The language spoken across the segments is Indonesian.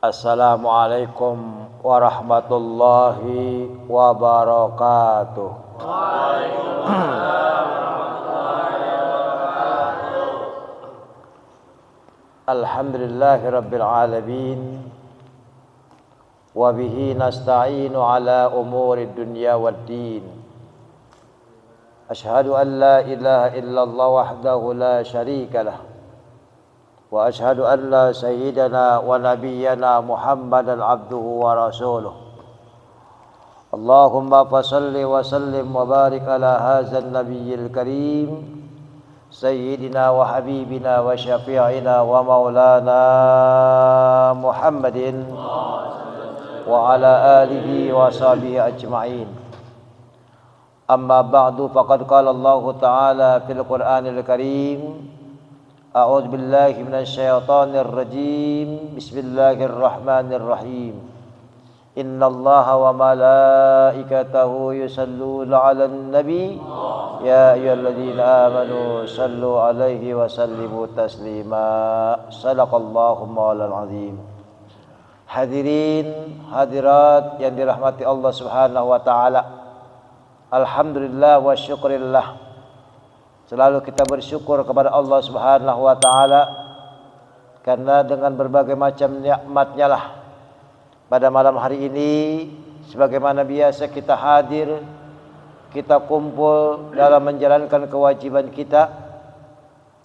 Assalamualaikum warahmatullahi wabarakatuh. Waalaikumsalam warahmatullahi wabarakatuh. Alhamdulillahi rabbil alamin. Wa bihi nasta'inu ala umuri dunya waddin. Ashhadu an la ilaha illallah wahdahu la syarika lah. Wa ashhadu anna sayyidana wa nabiyyana Muhammadan abduhu wa rasuluh. Allahumma fasalli wa sallim wa barik ala hadzal nabiyyil karim sayyidina wa habibina wa syafi'ina wa maulana Muhammadin wa ala alihi wa sahbihi ajma'in. Amma ba'du, faqad qala Allah ta'ala fil Qur'anil Karim. A'udzu billahi minasy syaithanir rajim. Bismillahirrahmanirrahim. Innallaha wa malaikatahu yusalluna 'alan nabi ya ayyuhalladzina amanu sallu 'alaihi wa sallimu taslima. Shadaqallahu maulal azim. Hadirin hadirat yang dirahmati Allah Subhanahu wa taala. Alhamdulillah wa syukrillah. Selalu kita bersyukur kepada Allah Subhanahu wa taala karena dengan berbagai macam nikmat-Nya lah pada malam hari ini sebagaimana biasa kita hadir, kita kumpul dalam menjalankan kewajiban kita,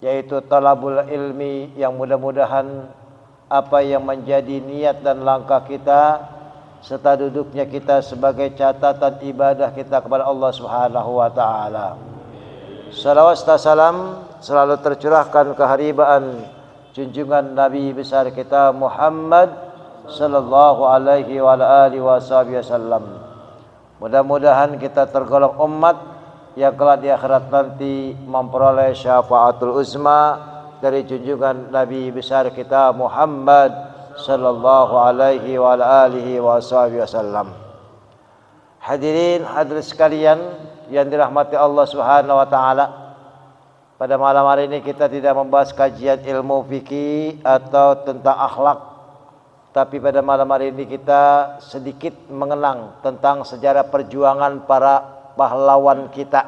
yaitu talabul ilmi, yang mudah-mudahan apa yang menjadi niat dan langkah kita serta duduknya kita sebagai catatan ibadah kita kepada Allah Subhanahu wa taala. Salawat dan salam selalu tercurahkan keharibaan junjungan Nabi besar kita Muhammad sallallahu alaihi wa alihi wasallam. Mudah-mudahan kita tergolong umat yang kelak di akhirat nanti memperoleh syafaatul uzma dari junjungan Nabi besar kita Muhammad sallallahu alaihi wa alihi wasallam. Hadirin hadirat sekalian yang dirahmati Allah Subhanahu wa taala, pada malam hari ini kita tidak membahas kajian ilmu fikih atau tentang akhlak, tapi pada malam hari ini kita sedikit mengenang tentang sejarah perjuangan para pahlawan kita,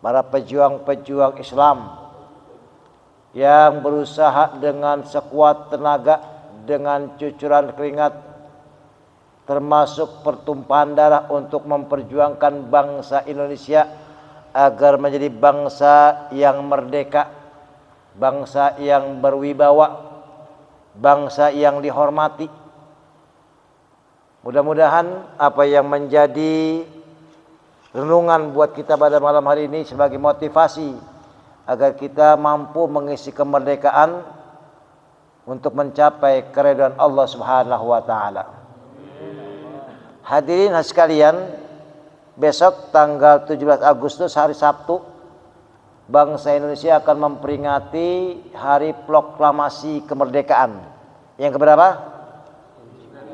para pejuang-pejuang Islam yang berusaha dengan sekuat tenaga, dengan cucuran keringat, termasuk pertumpahan darah untuk memperjuangkan bangsa Indonesia agar menjadi bangsa yang merdeka, bangsa yang berwibawa, bangsa yang dihormati. Mudah-mudahan apa yang menjadi renungan buat kita pada malam hari ini sebagai motivasi agar kita mampu mengisi kemerdekaan untuk mencapai keridhaan Allah Subhanahu wa taala. Hadirin sekalian, besok tanggal 17 Agustus hari Sabtu, bangsa Indonesia akan memperingati hari proklamasi kemerdekaan. Yang keberapa?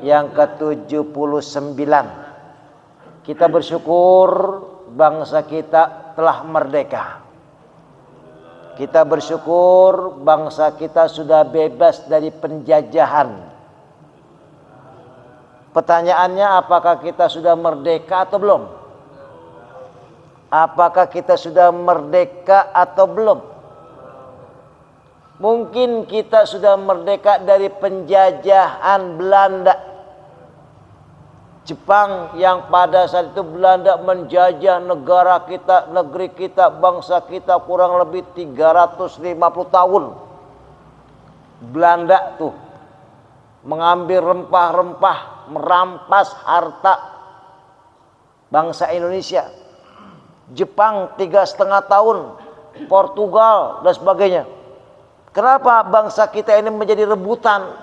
Yang ke-79. Kita bersyukur bangsa kita telah merdeka. Kita bersyukur bangsa kita sudah bebas dari penjajahan. Pertanyaannya, apakah kita sudah merdeka atau belum? Apakah kita sudah merdeka atau belum? Mungkin kita sudah merdeka dari penjajahan Belanda, Jepang, yang pada saat itu Belanda menjajah negara kita, negeri kita, bangsa kita kurang lebih 350 tahun. Belanda tuh mengambil rempah-rempah, merampas harta bangsa Indonesia. Jepang 3,5 tahun, Portugal dan sebagainya. Kenapa bangsa kita ini menjadi rebutan?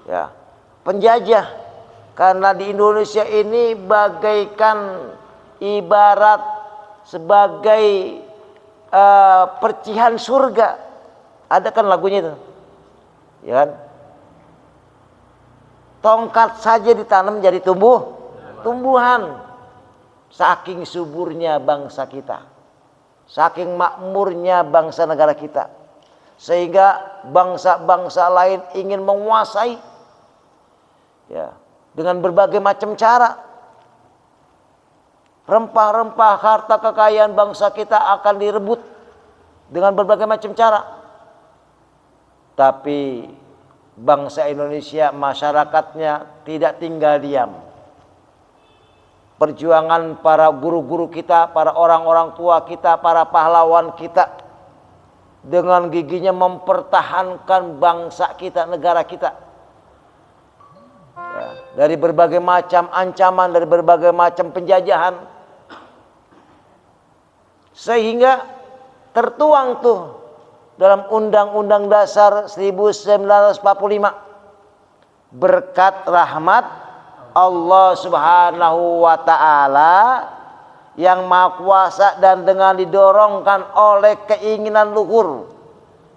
Ya, penjajah. Karena di Indonesia ini bagaikan ibarat sebagai percikan surga. Ada kan lagunya itu, ya kan? Tongkat saja ditanam jadi tumbuhan. Saking suburnya bangsa kita, saking makmurnya bangsa negara kita, sehingga bangsa-bangsa lain ingin menguasai Ya, dengan berbagai macam cara. Rempah-rempah harta kekayaan bangsa kita akan direbut dengan berbagai macam cara. Tapi bangsa Indonesia, masyarakatnya tidak tinggal diam. Perjuangan para guru-guru kita, para orang-orang tua kita, para pahlawan kita, dengan giginya mempertahankan bangsa kita, negara kita. Ya, dari berbagai macam ancaman, dari berbagai macam penjajahan. Sehingga tertuang tuh dalam Undang-Undang Dasar 1945, berkat rahmat Allah Subhanahu wa Ta'ala yang Maha Kuasa, dan dengan didorongkan oleh keinginan luhur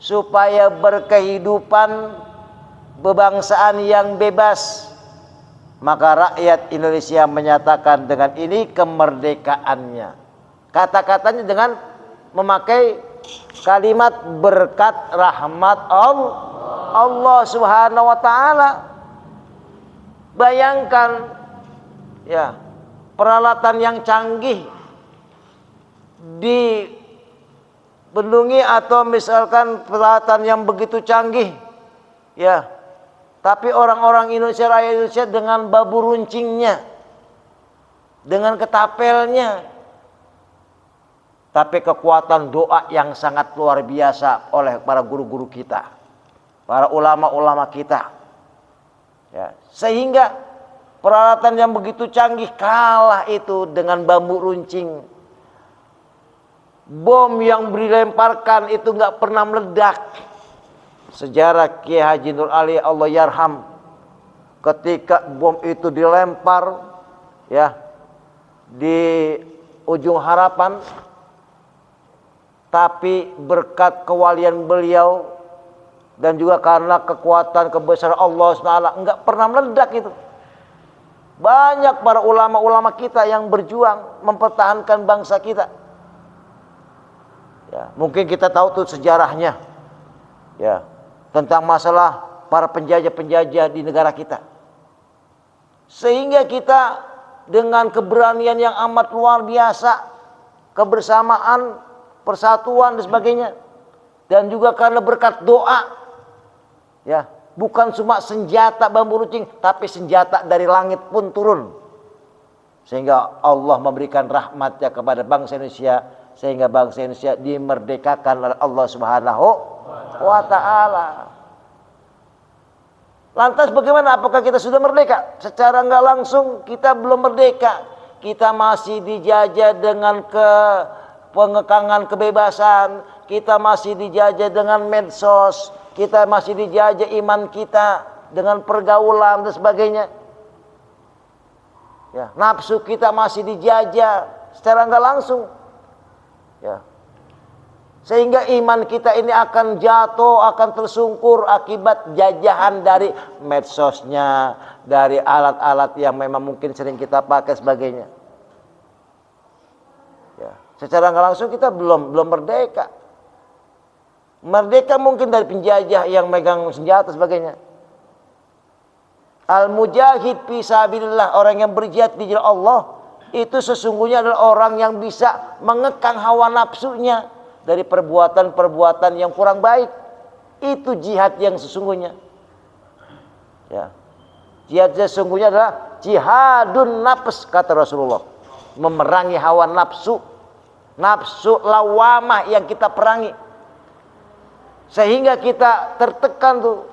supaya berkehidupan bebangsaan yang bebas, maka rakyat Indonesia menyatakan dengan ini kemerdekaannya. Kata-katanya dengan memakai kalimat berkat rahmat Allah Subhanahu wa Ta'ala. Bayangkan ya, peralatan yang canggih dibendungi, atau misalkan peralatan yang begitu canggih ya, tapi orang-orang Indonesia, rakyat Indonesia dengan babu runcingnya, dengan ketapelnya, tapi kekuatan doa yang sangat luar biasa oleh para guru-guru kita, para ulama-ulama kita ya, sehingga peralatan yang begitu canggih kalah itu dengan bambu runcing. Bom yang dilemparkan itu nggak pernah meledak. Sejarah Kiai Haji Nur Ali Allah yarham, ketika bom itu dilempar ya di Ujung Harapan, tapi berkat kewalian beliau dan juga karena kekuatan kebesaran Allah SWT enggak pernah meledak itu. Banyak para ulama-ulama kita yang berjuang mempertahankan bangsa kita. Ya, mungkin kita tahu tuh sejarahnya. Ya, tentang masalah para penjajah-penjajah di negara kita. Sehingga kita dengan keberanian yang amat luar biasa, kebersamaan, persatuan dan sebagainya, dan juga karena berkat doa ya, bukan cuma senjata bambu runcing, tapi senjata dari langit pun turun, sehingga Allah memberikan rahmatnya kepada bangsa Indonesia, sehingga bangsa Indonesia dimerdekakan oleh Allah Subhanahu wa Ta'ala. Lantas bagaimana, apakah kita sudah merdeka? Secara nggak langsung kita belum merdeka. Kita masih dijajah dengan pengekangan kebebasan, kita masih dijajah dengan medsos, kita masih dijajah iman kita dengan pergaulan dan sebagainya. Ya, nafsu kita masih dijajah secara nggak langsung. Ya. Sehingga iman kita ini akan jatuh, akan tersungkur akibat jajahan dari medsosnya, dari alat-alat yang memang mungkin sering kita pakai sebagainya. Ya. Secara nggak langsung kita belum merdeka. Merdeka mungkin dari penjajah yang megang senjata sebagainya. Al-mujahid fi sabilillah, orang yang berjihad di jalan Allah, itu sesungguhnya adalah orang yang bisa mengekang hawa nafsunya dari perbuatan-perbuatan yang kurang baik. Itu jihad yang sesungguhnya. Ya. Jihad sesungguhnya adalah jihadun nafs, kata Rasulullah. Memerangi hawa nafsu. Nafsu lawamah yang kita perangi, sehingga kita tertekan tuh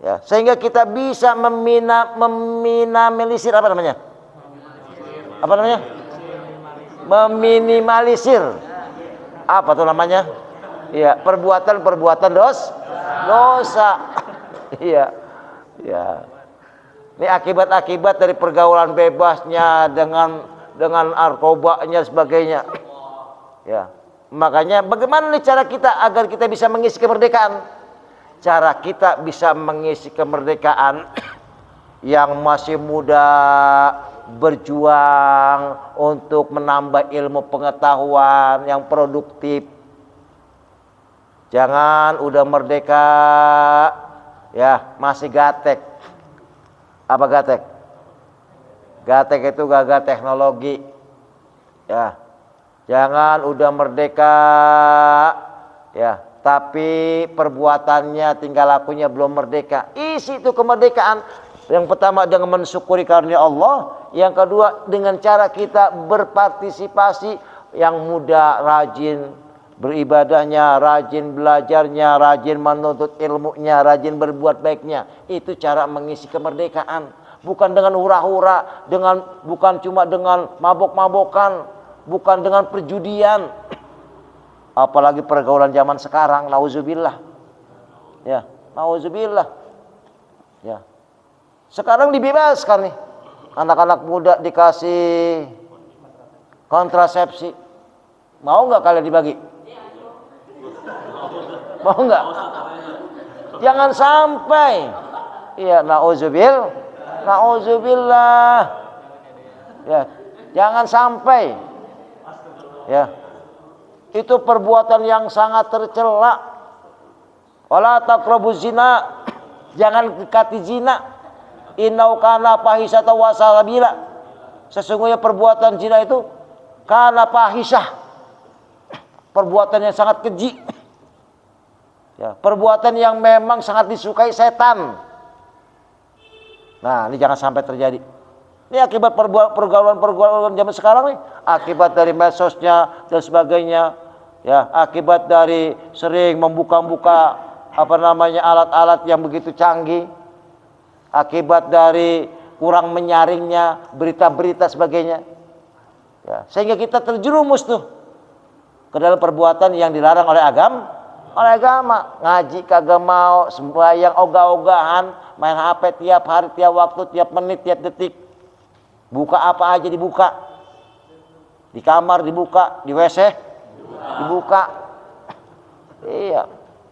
ya, sehingga kita bisa meminimalisir meminimalisir apa tuh namanya, ya, perbuatan dosa. Iya, ya. Ini akibat-akibat dari pergaulan bebasnya dengan narkobanya sebagainya. Ya. Makanya bagaimana nih cara kita agar kita bisa mengisi kemerdekaan? Cara kita bisa mengisi kemerdekaan yang masih muda, berjuang untuk menambah ilmu pengetahuan yang produktif. Jangan udah merdeka ya masih gatek. Apa gatek? Gatek itu gagal teknologi. Ya. Jangan udah merdeka ya, tapi perbuatannya tinggal lakunya belum merdeka. Isi itu kemerdekaan. Yang pertama dengan mensyukuri karunia Allah, yang kedua dengan cara kita berpartisipasi, yang muda rajin beribadahnya, rajin belajarnya, rajin menuntut ilmunya, rajin berbuat baiknya. Itu cara mengisi kemerdekaan. Bukan dengan hura-hura, bukan cuma dengan mabok-mabokan, bukan dengan perjudian. Apalagi pergaulan zaman sekarang, nauzubillah. Ya, nauzubillah. Ya. Sekarang dibebaskan nih. Anak-anak muda dikasih kontrasepsi. Mau nggak kalian dibagi? Mau nggak? Jangan sampai. Iya, nauzubillah. Ya, jangan sampai. Ya. Itu perbuatan yang sangat tercela. Wala taqrabuz zina. Jangan dekati zina. Innau kana fahisata wa sabila. Sesungguhnya perbuatan zina itu kana fahisah. Perbuatan yang sangat keji. Ya, perbuatan yang memang sangat disukai setan. Nah, ini jangan sampai terjadi. Ini akibat pergaulan zaman sekarang nih, akibat dari medsosnya dan sebagainya. Ya, akibat dari sering membuka-buka alat-alat yang begitu canggih. Akibat dari kurang menyaringnya berita-berita sebagainya. Ya, sehingga kita terjerumus tuh ke dalam perbuatan yang dilarang oleh agama. Ngaji kagak mau, sembahyang ogah-ogahan, main HP tiap hari, tiap waktu, tiap menit, tiap detik. Buka apa aja dibuka. Di kamar dibuka, di WC dibuka. Iya.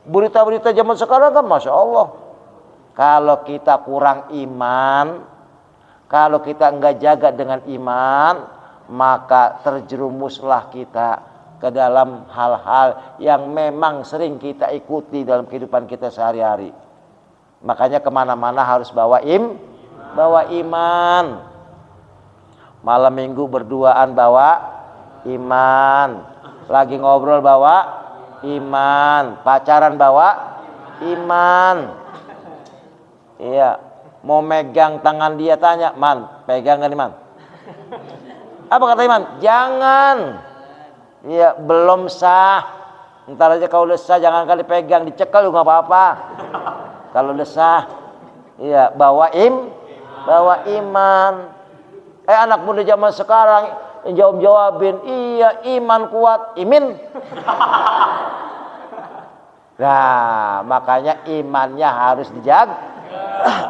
Berita-berita zaman sekarang kan Masya Allah. Kalau kita kurang iman, kalau kita enggak jaga dengan iman, maka terjerumuslah kita ke dalam hal-hal yang memang sering kita ikuti dalam kehidupan kita sehari-hari. Makanya kemana-mana harus bawa iman. Malam minggu berduaan bawa iman. Lagi ngobrol bawa iman. Pacaran bawa iman. Iya, mau megang tangan dia tanya, "Man, pegang gak nih, Man?" Apa kata Iman? Jangan. Iya, belum sah. Ntar aja kalau udah sah jangan kali pegang, dicekal juga nggak apa-apa. Kalau udah sah, iya, bawa iman. Anak muda zaman sekarang jawabin, iya iman kuat, imin. Nah, makanya imannya harus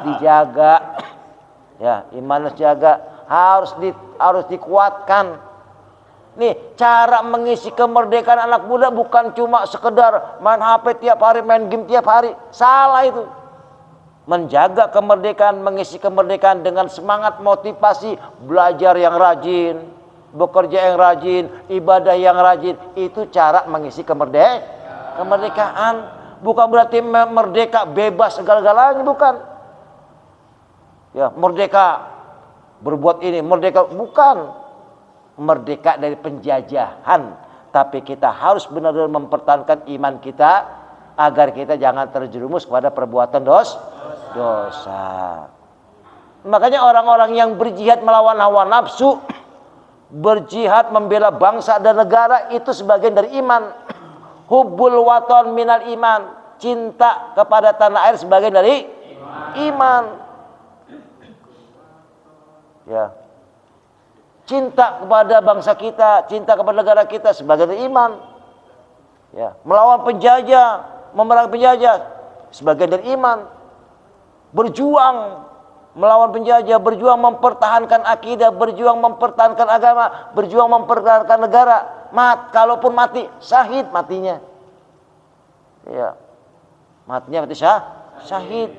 dijaga. Ya, iman harus dijaga, harus dikuatkan. Nih, cara mengisi kemerdekaan anak muda bukan cuma sekedar main HP tiap hari, main game tiap hari. Salah itu. Menjaga kemerdekaan, mengisi kemerdekaan dengan semangat motivasi, belajar yang rajin, bekerja yang rajin, ibadah yang rajin. Itu cara mengisi kemerdekaan. Bukan berarti merdeka bebas segala-galanya, bukan. Ya, merdeka berbuat ini, merdeka bukan. Merdeka dari penjajahan, tapi kita harus benar-benar mempertahankan iman kita agar kita jangan terjerumus kepada perbuatan dosa. Makanya orang-orang yang berjihad melawan hawa nafsu, berjihad membela bangsa dan negara, itu sebagian dari iman. Hubbul waton minal iman, cinta kepada tanah air sebagian dari iman. Ya, cinta kepada bangsa kita, cinta kepada negara kita sebagian dari iman. Ya, melawan penjajah, memerangi penjajah sebagian dari iman. Berjuang melawan penjajah, berjuang mempertahankan akidah, berjuang mempertahankan agama, berjuang mempertahankan negara. Kalaupun mati, syahid matinya. Ya. Matinya mati syahid.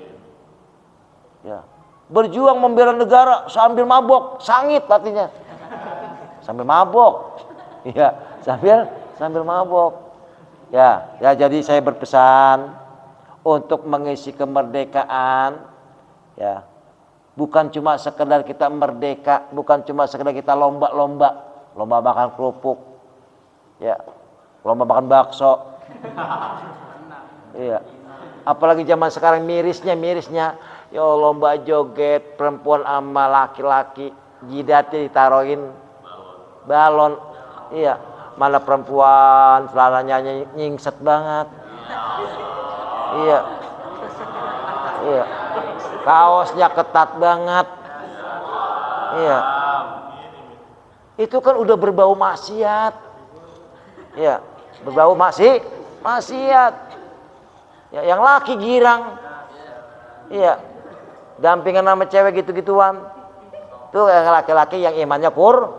Ya. Berjuang membela negara sambil mabok, sangit matinya. Sambil mabok. Iya, sambil mabok. Ya, jadi saya berpesan untuk mengisi kemerdekaan, ya. Bukan cuma sekedar kita merdeka, bukan cuma sekedar kita lomba makan kerupuk, ya, lomba makan bakso, iya. Apalagi zaman sekarang mirisnya, yo lomba joget perempuan sama laki-laki, jidatnya ditaruhin balon, iya. Mana perempuan celananya nyingset banget, iya. Kaosnya ketat banget. Iya. Itu kan udah berbau maksiat. Iya, berbau maksiat. Ya, yang laki girang. Iya. Dampingan sama cewek gitu-gituan. Tuh yang laki-laki yang imannya kurang.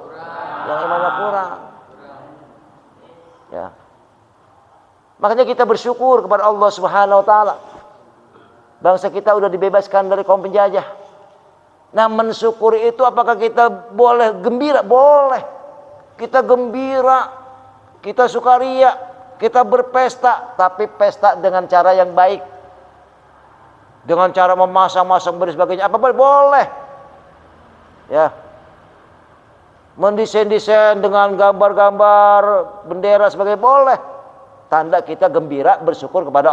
Ya. Makanya kita bersyukur kepada Allah Subhanahu wa taala. Bangsa kita udah dibebaskan dari kaum penjajah. Nah, mensyukuri itu apakah kita boleh gembira? Boleh. Kita gembira, kita sukaria, kita berpesta, tapi pesta dengan cara yang baik. Dengan cara memasang-masang dan sebagainya, apa boleh. Ya. Mendesain-desain dengan gambar-gambar bendera sebagai boleh. Tanda kita gembira, bersyukur kepada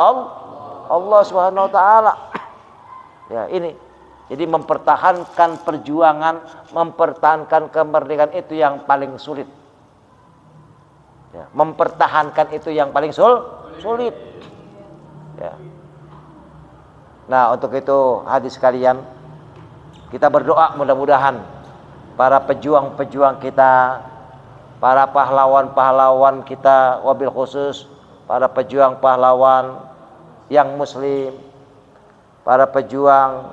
Allah Subhanahu wa taala. Ya, ini. Jadi mempertahankan perjuangan, mempertahankan kemerdekaan itu yang paling sulit. Ya, mempertahankan itu yang paling sulit. Ya. Nah, untuk itu hadis sekalian, kita berdoa mudah-mudahan para pejuang-pejuang kita, para pahlawan-pahlawan kita, wabil khusus para pejuang pahlawan yang muslim, para pejuang,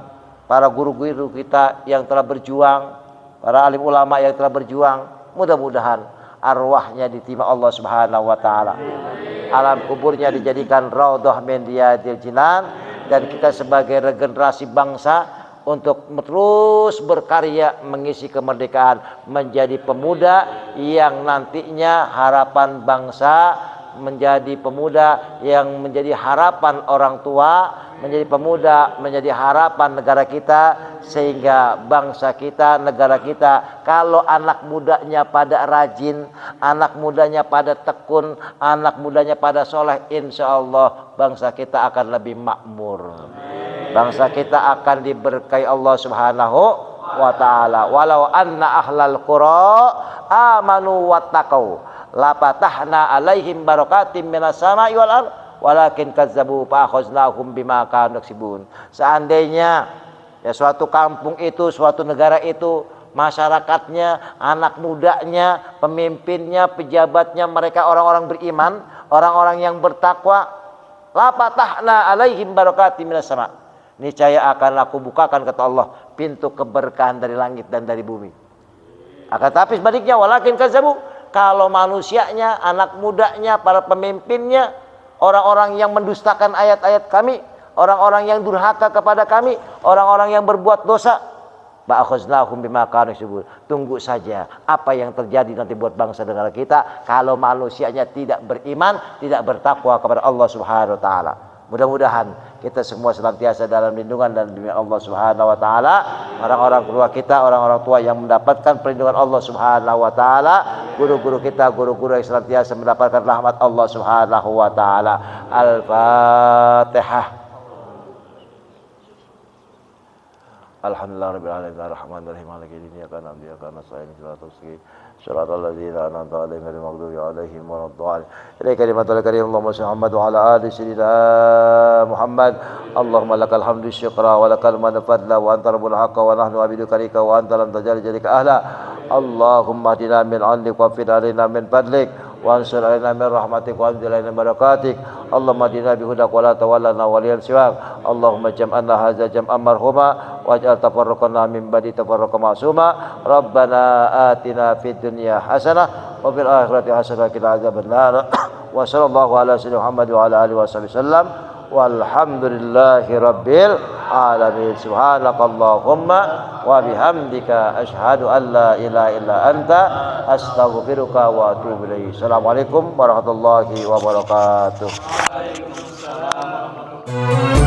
para guru-guru kita yang telah berjuang, para alim ulama yang telah berjuang, mudah-mudahan arwahnya diterima Allah Subhanahu wa taala. Alam kuburnya dijadikan raudhah min riyadil jinan, dan kita sebagai regenerasi bangsa untuk terus berkarya mengisi kemerdekaan, menjadi pemuda yang nantinya harapan bangsa, menjadi pemuda yang menjadi harapan orang tua, menjadi pemuda, menjadi harapan negara kita, sehingga bangsa kita, negara kita, kalau anak mudanya pada rajin, anak mudanya pada tekun, anak mudanya pada soleh, insya Allah bangsa kita akan lebih makmur. Bangsa kita akan diberkahi Allah Subhanahu wa ta'ala. Walau anna ahlal qura amanu wattaqau la fatahna alaihim barakatim minas sama'i wal ardh walakin kazzabu fa akhaznahum bima kanu yaksibun. Seandainya ya suatu kampung itu, suatu negara itu, masyarakatnya, anak mudanya, pemimpinnya, pejabatnya, mereka orang-orang beriman, orang-orang yang bertakwa, la fatahna alaihim barakatim minas sama', niscaya akan aku bukakan, kata Allah, pintu keberkahan dari langit dan dari bumi. Akan tapi sebaliknya, walakin kazzabu, kalau manusianya, anak mudanya, para pemimpinnya, orang-orang yang mendustakan ayat-ayat kami, orang-orang yang durhaka kepada kami, orang-orang yang berbuat dosa, ba'akhaznahum bima kanu yaksibun. Tunggu saja apa yang terjadi nanti buat bangsa negara kita kalau manusianya tidak beriman, tidak bertakwa kepada Allah Subhanahu wa taala. Mudah-mudahan kita semua senantiasa dalam lindungan dan bimbingan Allah Subhanahu wa taala. Orang-orang tua kita, orang-orang tua yang mendapatkan perlindungan Allah Subhanahu wa taala, guru-guru kita, guru-guru yang senantiasa mendapatkan rahmat Allah Subhanahu wa taala. Al-Fatihah. Alhamdulillahirabbil alamin arrahmanir rahim maliki yaumiddin iyyaka na'budu wa iyyaka nasta'in ihdinas siratal ladzina an'amta 'alaihim ghairil maghdubi 'alaihim waladdallin. Ilaika kalimatul karim Allahumma shalli Muhammad wa ala ali sayyidina Muhammad. Allahumma lakal hamdu syukra wa lakal mannu fadla wa anta rabbul haqqa wa nahnu abiduka rika wa anta lam tajal jalika ahla. Allahumma hadina min 'indik wa fid alaina min fadlik wa ansur alaina min rahmatik wa anzil alaina barakatik. Allahumma hadina bihudak wa la tawallana waliyan siwak. Allahumma jam'ana hadza jam'an marhuma waj'al tafarruqana min ba'di tafarruqan ma'suma. Rabbana atina fid dunya hasanah wa fil akhirati hasanah wa qina adzabannar. Wa sallallahu ala sayyidina Muhammad wa ala alihi wasallam. Walhamdulillahi rabbil alamin. Subhanakallahumma wa bihamdika asyhadu an la ilaha illa anta astaghfiruka wa atubu ilaik. Assalamualaikum warahmatullahi wabarakatuh. Waalaikumsalam.